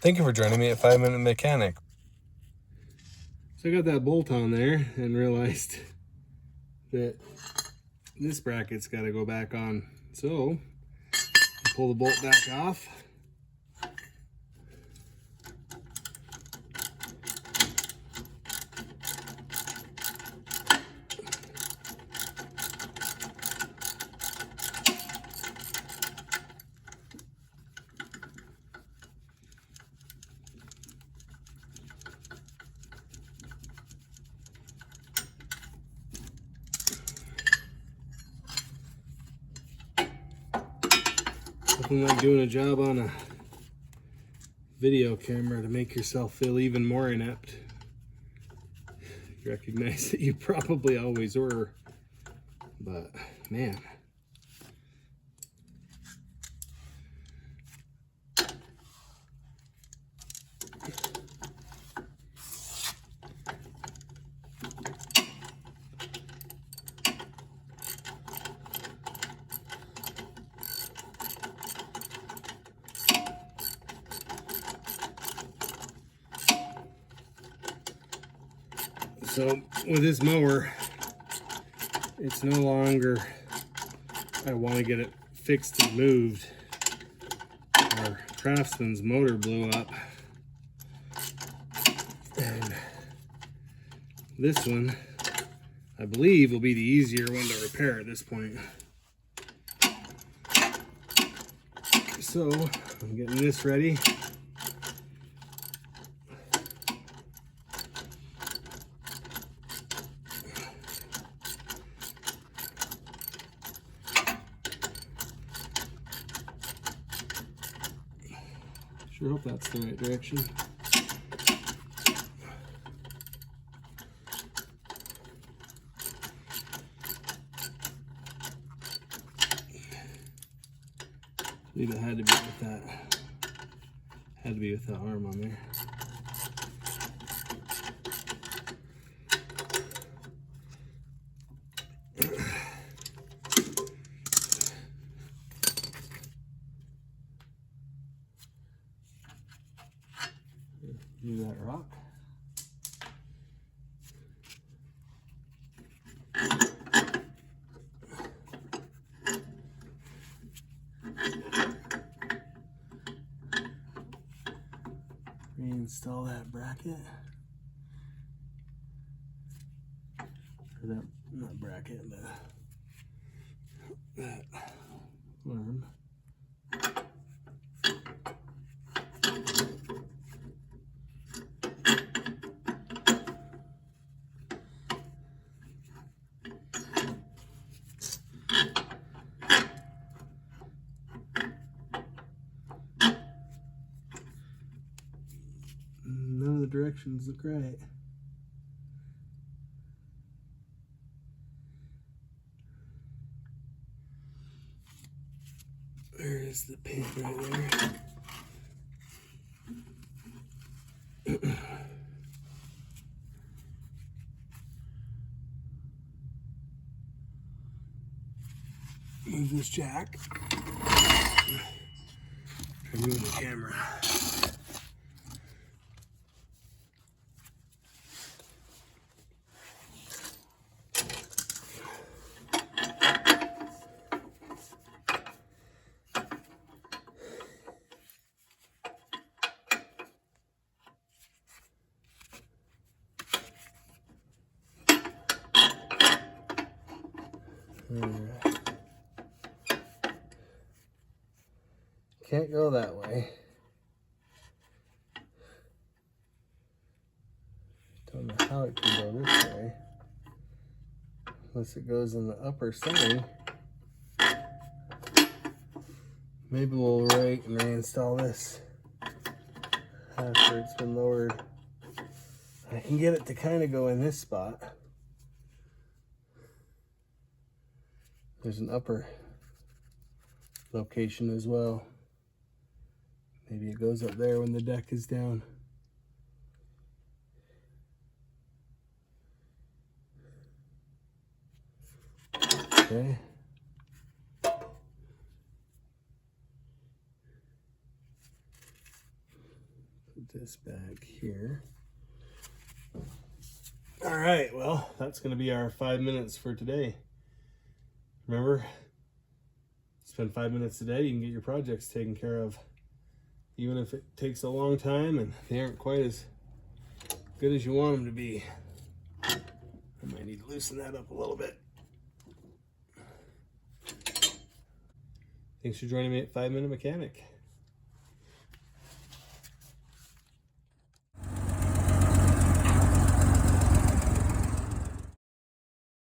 Thank you for joining me at 5-Minute Mechanic. So I got that bolt on there and realized that this bracket's got to go back on. So pull the bolt back off. Nothing like doing a job on a video camera to make yourself feel even more inept. You recognize that you probably always were, but man. So with this mower, it's no longer, I want to get it fixed and moved. Our Craftsman's motor blew up. And this one, I believe, will be the easier one to repair at this point. So I'm getting this ready. Sure hope that's the right direction. I believe it had to be with that. Had to be with that arm on there. Do that rock. Reinstall that bracket. Or that, not bracket, but that arm. None of the directions look right. There is the pin right there. Move this jack. Remove the camera. Alright. Can't go that way. Don't know how it can go this way. Unless it goes in the upper setting. Maybe we'll wait and reinstall this after it's been lowered. I can get it to kind of go in this spot. There's an upper location as well. Maybe it goes up there when the deck is down. Okay. this back here. All right, well, that's going to be our 5 minutes for today. Remember, spend 5 minutes today, you can get your projects taken care of. Even if it takes a long time and they aren't quite as good as you want them to be. I might need to loosen that up a little bit. Thanks for joining me at 5 Minute Mechanic.